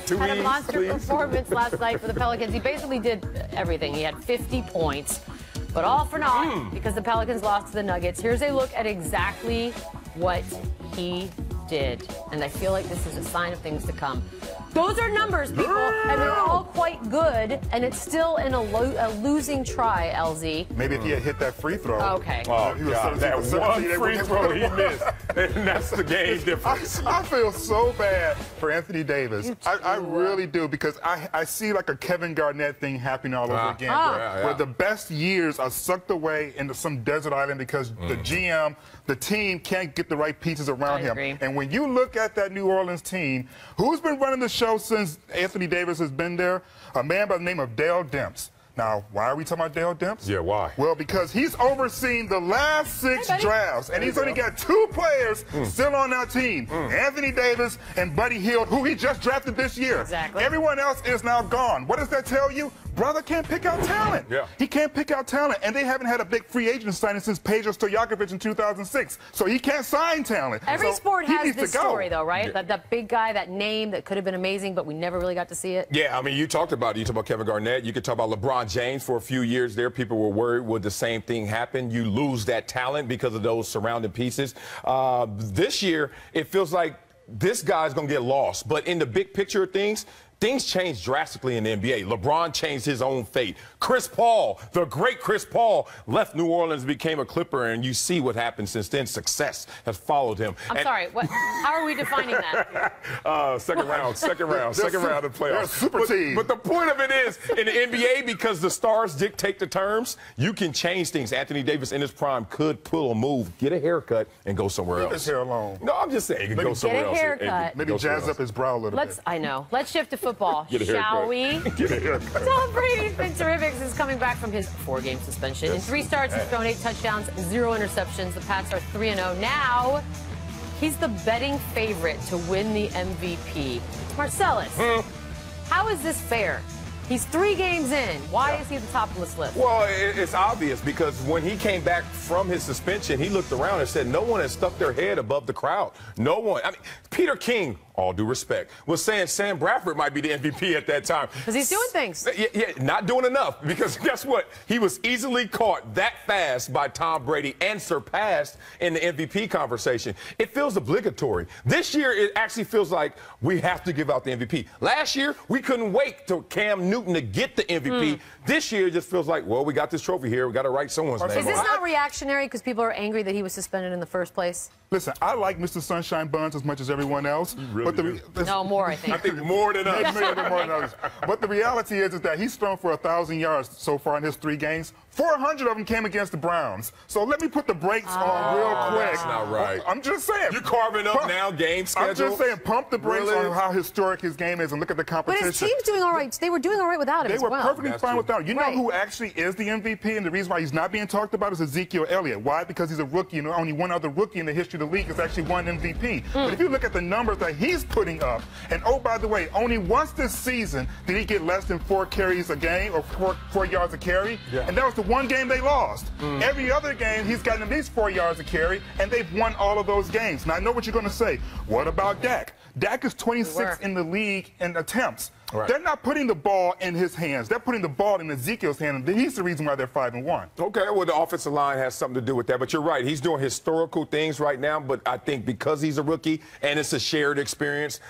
Had a monster performance last night for the Pelicans. He basically did everything. He had 50 points, but all for naught because the Pelicans lost to the Nuggets. Here's a look at exactly what he did, and I feel like this is a sign of things to come. Those are numbers, people, and they're all quite good, and it's still in a losing try, LZ. Maybe if he had hit that free throw. Okay. Oh, God, that one free throw he missed, and that's the game difference. I feel so bad for Anthony Davis. I really do, because I see like a Kevin Garnett thing happening all over again, where the best years are sucked away into some desert island because the GM, the team can't get the right pieces around him. And when you look at that New Orleans team, who's been running the show since Anthony Davis has been there? A man by the name of Dale Demps. Now, why are we talking about Dale Demps? Yeah, why? Well, because he's overseen the last 6 drafts, and he's only got 2 players still on that team. Anthony Davis and Buddy Hield, who he just drafted this year. Exactly. Everyone else is now gone. What does that tell you? Brother can't pick out talent. He can't pick out talent, and they haven't had a big free agent signing since Pedro Stojakovic in 2006. So he can't sign talent. Every sport has this story, though, right? Yeah. That big guy, that name that could have been amazing, but we never really got to see it. Yeah, I mean, you talked about it. You talked about Kevin Garnett. You could talk about LeBron James for a few years there. People were worried, would the same thing happen? You lose that talent because of those surrounding pieces. This year, it feels like this guy's going to get lost. But in the big picture of things changed drastically in the NBA. LeBron changed his own fate. Chris Paul, the great Chris Paul, left New Orleans, became a Clipper, and you see what happened since then. Success has followed him. I'm sorry, how are we defining that? Second round of the playoffs. They're a super team. But the point of it is, in the NBA, because the stars dictate the terms, you can change things. Anthony Davis in his prime could pull a move, get a haircut, and go somewhere else. Leave his hair alone. No, I'm just saying, he can go somewhere else. Get a haircut. Maybe jazz up his brow a little bit. I know. Let's shift to football, shall we? Get a haircut. Tom Brady's been terrific since coming back from his 4-game suspension. In 3 starts, he's thrown 8 touchdowns, 0 interceptions. The Pats are 3-0. Now, he's the betting favorite to win the MVP. Marcellus, how is this fair? He's 3 games in. Why is he at the top of this list? Well, it's obvious, because when he came back from his suspension, he looked around and said no one has stuck their head above the crowd. No one. I mean, Peter King, all due respect, was saying Sam Bradford might be the MVP at that time. Because he's doing things. Yeah, not doing enough. Because guess what? He was easily caught that fast by Tom Brady and surpassed in the MVP conversation. It feels obligatory. This year, it actually feels like we have to give out the MVP. Last year, we couldn't wait till Cam Newton to get the MVP. This year, it just feels like, well, we got this trophy here. We got to write someone's name. Is this not reactionary because people are angry that he was suspended in the first place? Listen, I like Mr. Sunshine Buns as much as everyone else. No, more, I think. I think more than us. More than others. But the reality is that he's thrown for 1,000 yards so far in his 3 games. 400 of them came against the Browns. So let me put the brakes on real quick. That's not right. I'm just saying. You're carving up now game schedule. I'm just saying, pump the brakes on how historic his game is and look at the competition. But his team's doing all right. They were doing all right without him as well. They were perfectly fine without him. You know who actually is the MVP, and the reason why he's not being talked about is Ezekiel Elliott. Why? Because he's a rookie, and only one other rookie in the history of the league has actually won MVP. But if you look at the numbers that he's putting up, and oh, by the way, only once this season did he get less than 4 carries a game, or 4 yards a carry, and that was the one game they lost. Every other game, he's gotten at least 4 yards a carry, and they've won all of those games. Now, I know what you're going to say. What about Dak? Dak is 26th in the league in attempts. They're not putting the ball in his hands. They're putting the ball in Ezekiel's hand, and he's the reason why they're 5-1. Okay, well, the offensive line has something to do with that. But you're right. He's doing historical things right now, but I think because he's a rookie and it's a shared experience,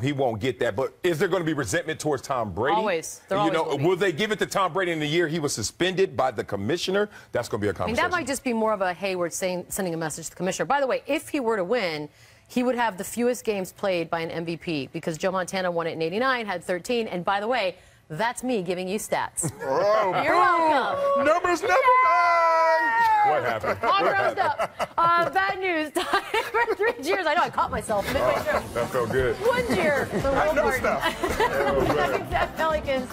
he won't get that. But is there going to be resentment towards Tom Brady? Always. Will they give it to Tom Brady in the year he was suspended by the commissioner? That's going to be a conversation. I mean, that might just be more of a, hey, we're sending a message to the commissioner. By the way, if he were to win, he would have the fewest games played by an MVP because Joe Montana won it in '89, had 13. And by the way, that's me giving you stats. Oh, you're welcome. Numbers never lie. What happened? All roused up. Bad news. Time for 3 cheers. I know, I caught myself midway through. That felt good. 1 cheer for Will Barton. Pelicans.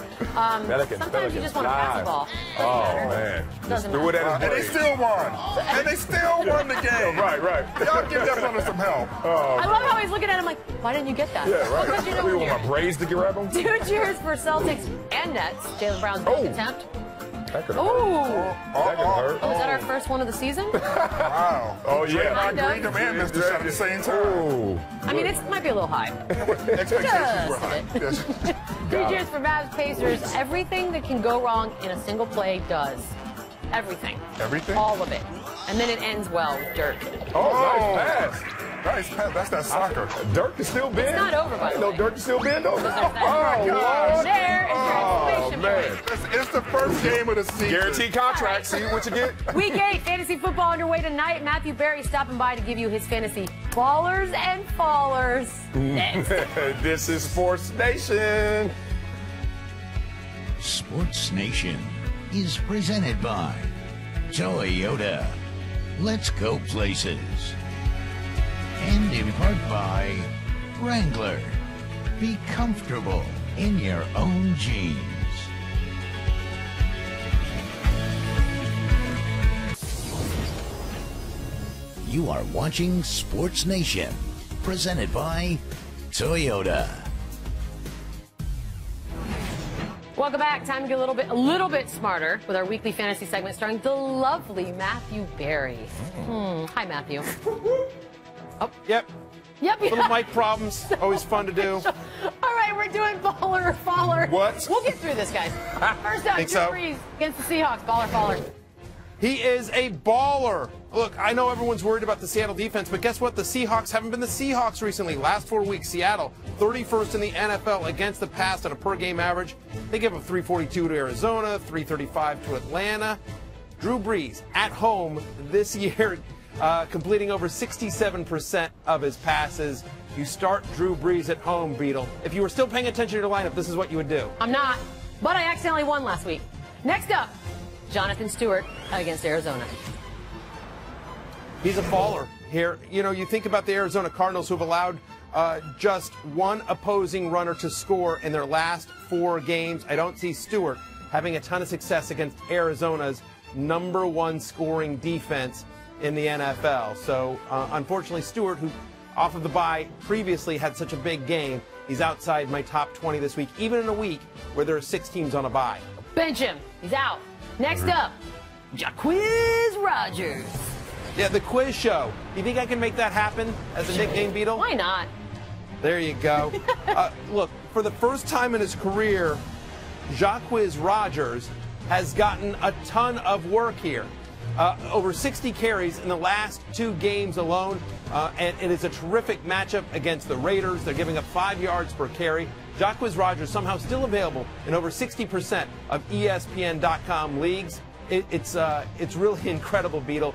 Sometimes you just want to pass the ball. Oh, man. Doesn't And they still won. And they still won the game. Right. Y'all give that fella some help. I love how he's looking at him like, why didn't you get that? Yeah, right. Because you know we want my braids to grab him? 2 cheers for Celtics and Nets. Jaylen Brown's big attempt. That could hurt. That could hurt. Oh, is that our first one of the season? Wow. Oh, yeah. Green him and Mr. Shot at the same time. Ooh. I mean, it might be a little high. Expectations were high. Yes. Features for Mavs Pacers. Everything that can go wrong in a single play does. Everything. Everything? All of it. And then it ends well with Dirk. Oh, nice pass. Nice pass. That's that soccer. Dirk is still bend. It's not over, by the way. No, Dirk is still bend over. Oh, Lord. there is your exclamation point. It's the first game of the season. Guaranteed contract. See what you get. Week 8, fantasy football underway tonight. Matthew Berry stopping by to give you his fantasy ballers and fallers. Next. This is Sports Nation. Sports Nation is presented by Toyota. Let's go places. And in part by Wrangler. Be comfortable in your own jeans. You are watching Sports Nation, presented by Toyota. Welcome back. Time to get a little bit smarter with our weekly fantasy segment starring the lovely Matthew Berry. Hi, Matthew. Yep. Yep. Little mic problems. Always fun to do. All right, we're doing baller or faller. What? We'll get through this, guys. First up, Think Drew so? Brees against the Seahawks. Baller, faller. He is a baller. Look, I know everyone's worried about the Seattle defense, but guess what? The Seahawks haven't been the Seahawks recently. Last 4 weeks, Seattle, 31st in the NFL against the pass on a per-game average. They give up 342 to Arizona, 335 to Atlanta. Drew Brees, at home this year, completing over 67% of his passes. You start Drew Brees at home, Beadle. If you were still paying attention to your lineup, this is what you would do. I'm not, but I accidentally won last week. Next up, Jonathan Stewart against Arizona. He's a faller here. You know, you think about the Arizona Cardinals, who've allowed just one opposing runner to score in their last 4 games. I don't see Stewart having a ton of success against Arizona's #1 scoring defense in the NFL. So, unfortunately, Stewart, who off of the bye previously had such a big game, he's outside my top 20 this week, even in a week where there are 6 teams on a bye. Bench him. He's out. Next up, Jacquizz Rodgers. Yeah, the quiz show. You think I can make that happen as a nickname, Beadle? Why not? There you go. Look, for the first time in his career, Jacquizz Rodgers has gotten a ton of work here. Over 60 carries in the last 2 games alone, and it is a terrific matchup against the Raiders. They're giving up 5 yards per carry. Jacquizz Rodgers somehow still available in over 60% of ESPN.com leagues. It's really incredible, Beadle.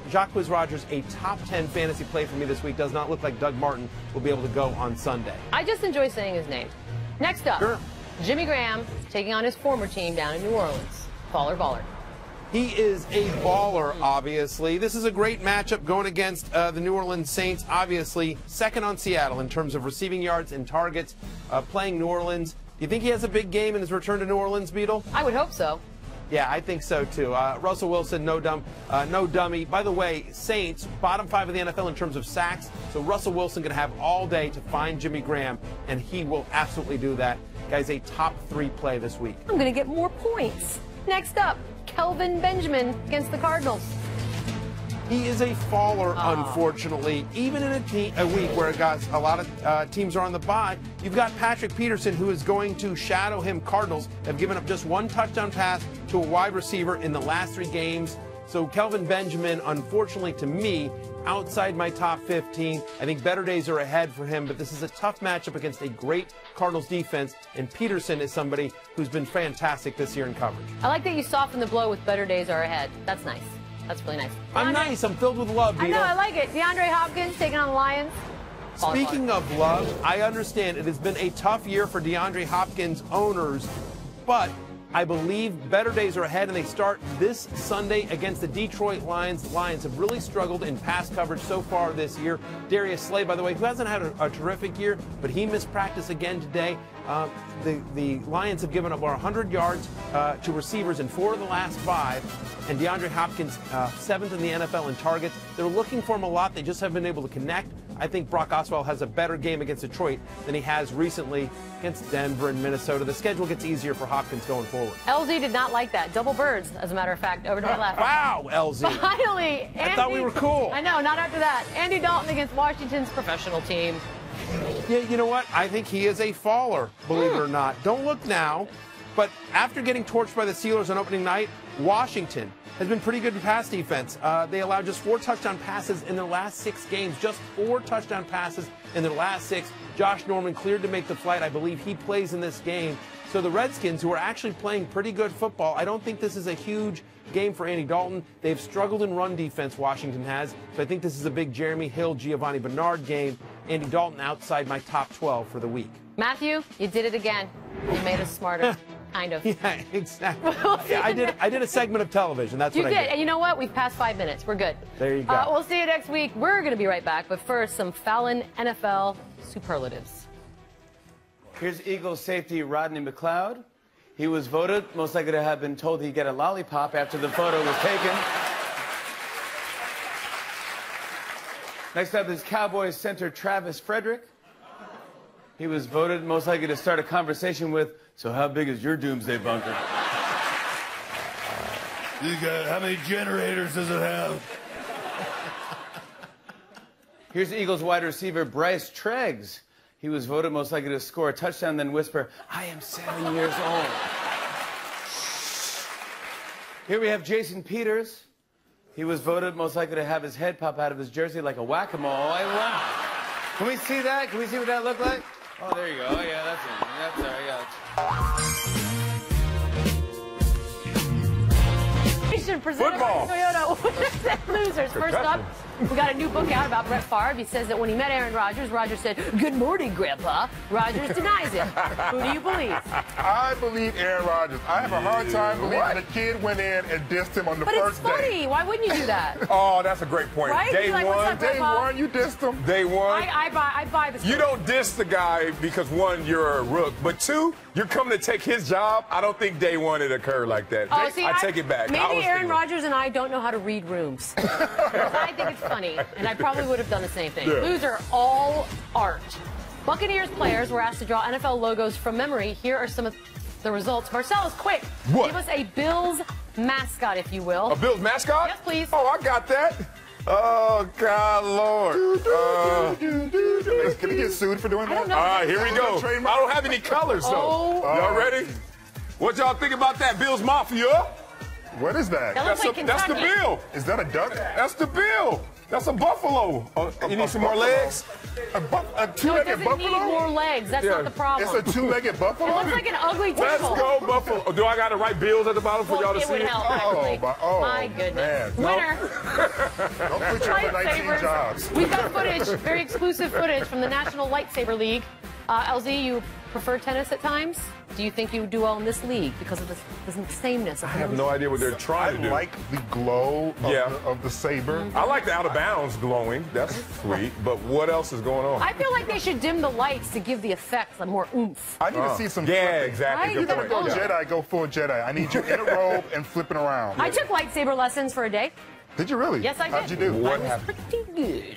Jacquizz Rodgers, a top 10 fantasy play for me this week. Does not look like Doug Martin will be able to go on Sunday. I just enjoy saying his name. Next up, Sure. Jimmy Graham taking on his former team down in New Orleans. Faller, baller. He is a baller, obviously. This is a great matchup going against the New Orleans Saints, obviously second on Seattle in terms of receiving yards and targets, playing New Orleans. Do you think he has a big game in his return to New Orleans, Beadle? I would hope so. Yeah, I think so, too. Russell Wilson, no dummy. By the way, Saints, bottom 5 of the NFL in terms of sacks. So Russell Wilson going to have all day to find Jimmy Graham, and he will absolutely do that. Guy's a top 3 play this week. I'm going to get more points. Next up, Kelvin Benjamin against the Cardinals. He is a faller, unfortunately. Even in a week where a lot of teams are on the bye, you've got Patrick Peterson, who is going to shadow him. Cardinals have given up just 1 touchdown pass to a wide receiver in the last 3 games. So Kelvin Benjamin, unfortunately to me, outside my top 15. I think better days are ahead for him, but this is a tough matchup against a great Cardinals defense, and Peterson is somebody who's been fantastic this year in coverage. I like that you soften the blow with better days are ahead. That's nice. That's really nice. I'm nice. I'm filled with love, Beadle. I know. I like it. DeAndre Hopkins taking on the Lions. Speaking of love, I understand it has been a tough year for DeAndre Hopkins owners, but I believe better days are ahead, and they start this Sunday against the Detroit Lions. The Lions have really struggled in pass coverage so far this year. Darius Slay, by the way, who hasn't had a terrific year, but he missed practice again today. The Lions have given up over 100 yards to receivers in 4 of the last 5, and DeAndre Hopkins 7th in the NFL in targets. They're looking for him a lot. They just haven't been able to connect. I think Brock Osweiler has a better game against Detroit than he has recently against Denver and Minnesota. The schedule gets easier for Hopkins going forward. LZ did not like that. Double birds, as a matter of fact, over to my left. Wow, LZ. Finally, Andy, I thought we were cool. I know, not after that. Andy Dalton against Washington's professional team. Yeah, you know what? I think he is a faller, believe it or not. Don't look now, but after getting torched by the Steelers on opening night, Washington has been pretty good in pass defense. They allowed just 4 touchdown passes in their last 6 games. Just 4 touchdown passes in their last 6. Josh Norman cleared to make the flight. I believe he plays in this game. So the Redskins, who are actually playing pretty good football, I don't think this is a huge game for Andy Dalton. They've struggled in run defense, Washington has. So I think this is a big Jeremy Hill, Giovanni Bernard game. Andy Dalton outside my top 12 for the week. Matthew, you did it again. You made us smarter. Kind of. Yeah, exactly. Yeah, I did a segment of television. That's You what I did. did. And you know what? We've passed 5 minutes. We're good. There you go. We'll see you next week. We're going to be right back. But first, some Fallon NFL superlatives. Here's Eagles safety Rodney McLeod. He was voted most likely to have been told he'd get a lollipop after the photo was taken. Next up is Cowboys center Travis Frederick. He was voted most likely to start a conversation with, so how big is your doomsday bunker? How many generators does it have? Here's Eagles wide receiver Bryce Treggs. He was voted most likely to score a touchdown, then whisper, I am 7 years old. Here we have Jason Peters. He was voted most likely to have his head pop out of his jersey like a whack-a-mole. Wow. Can we see that? Can we see what that looked like? Oh, there you go. Oh, yeah, that's it. That's all right, yeah. Football. Toyota winners and losers. First up, we got a new book out about Brett Favre. He says that when he met Aaron Rodgers, Rodgers said, "Good morning, Grandpa." Rodgers denies it. Who do you believe? I believe Aaron Rodgers. I have a hard time believing the kid went in and dissed him on the But first it's funny. day. Why wouldn't you do that? Oh, that's a great point. Right? Day You're like, what's one. up, Grandpa? Day one, you dissed him. Day one. I buy the story. You don't diss the guy because, 1, you're a rook, but 2, you're coming to take his job. I don't think day one it occurred like that. Oh, see, I take it back. Maybe Aaron Rodgers and I don't know how to read rooms. I think it's funny, and I probably would have done the same thing. Yeah. Loser, all art. Buccaneers players were asked to draw NFL logos from memory. Here are some of the results. Marcellus, quick. What? Give us a Bills mascot, if you will. A Bills mascot? Yes, please. Oh, I got that. Oh, God, Lord. Can he get sued for doing I don't that? know. All right, here we go. I don't have any colors, though. Oh. Y'all ready? What y'all think about that, Bills Mafia? What is that? That looks like That's the Kentucky. bill. Is that a duck? That's the bill. That's a buffalo. You need some more legs? A No, it two-legged doesn't need more buffalo? legs. That's Yeah. not the problem. It's a two-legged buffalo? It looks like an ugly Let's turtle. go, buffalo. Do I got to write bills at the bottom for Well, y'all to it see would it? help, actually. My goodness. man. Winner. Don't put you for 19 Lightsabers. jobs. We've got footage, very exclusive footage from the National Lightsaber League. LZ, you prefer tennis at times? Do you think you would do well in this league because of the sameness? I have no idea what they're I trying to do. like the glow of the saber. I like the out of bounds glowing. That's sweet. But what else is going on? I feel like they should dim the lights to give the effects more oomph. I need to see some Yeah, flipping. exactly. Right? Good You gotta point. Go Yeah. Jedi, go full Jedi. I need you in a robe and flipping around. I took lightsaber lessons for a day. Did you really? Yes, I did. How'd you do? What I was happened? pretty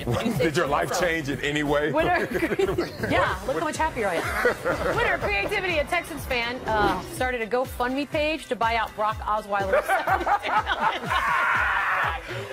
good. Did your life change in any way? Winner. Yeah, look how much happier I am. Winner, creativity, a Texans fan, started a GoFundMe page to buy out Brock Osweiler.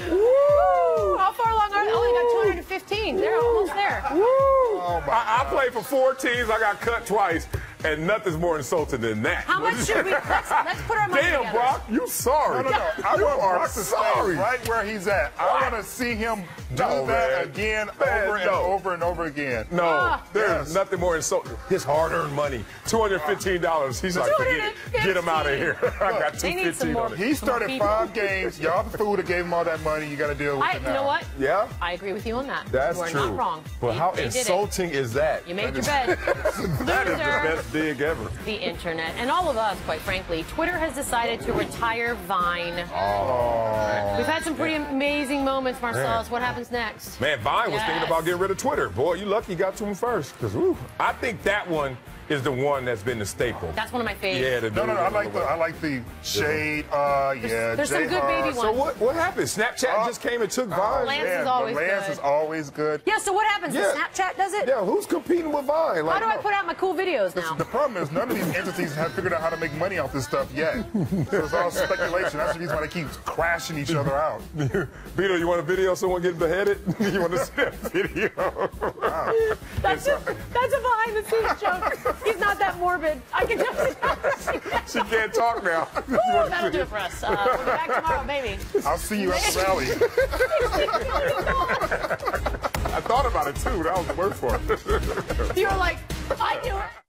Woo! How far along are they? Oh, they got 215. They're almost there. Oh, my. I played for 4 teams. I got cut twice, and nothing's more insulting than that. How much should we? Let's put our money Damn, together. Brock, you sorry. No. I You want are Brock to sorry. stay right where he's at. I want to see him do No, that man. again Man, over and no. over and over again. No, there's yes. nothing more insulting. His hard-earned money, $215. He's like, forget it. Get him out of here. I got They need some $215 more. on it. He started people. 5 games. Y'all the fool that gave him all that money. You got to deal with it now. You know what? Yeah? I agree with you on that. That's you are true. not wrong. Well, how They did it. insulting is that? You made your bed. That is the Loser. best dig ever. The internet, and all of us, quite frankly. Twitter has decided to retire Vine. We've had some pretty amazing moments, Marcellus. What happens next? Man, Vine was thinking Yes. about getting rid of Twitter. Boy, you lucky you got to him first. Because, I think that one is the one that's been the staple. That's one of my favorites. Yeah, No, I like the shade. There's some good baby ones. So what happened? Snapchat just came and took Vine? Lance is always Lance good. is always good. Yeah, so what happens? Yeah. Snapchat does it? Yeah, who's competing with Vine? How do I put out my cool videos now? The problem is none of these entities have figured out how to make money off this stuff yet. So it's all speculation. That's the reason why they keep crashing each other out. Beadle, you want a video of someone getting beheaded? You want to see that video? Wow. That's a behind-the-scenes joke. He's not that morbid. I can just She can't talk now. Woo, that'll do it for us. We'll be back tomorrow, baby. I'll see you at the rally. I thought about it, too. That was the word for it. You're like, I knew it.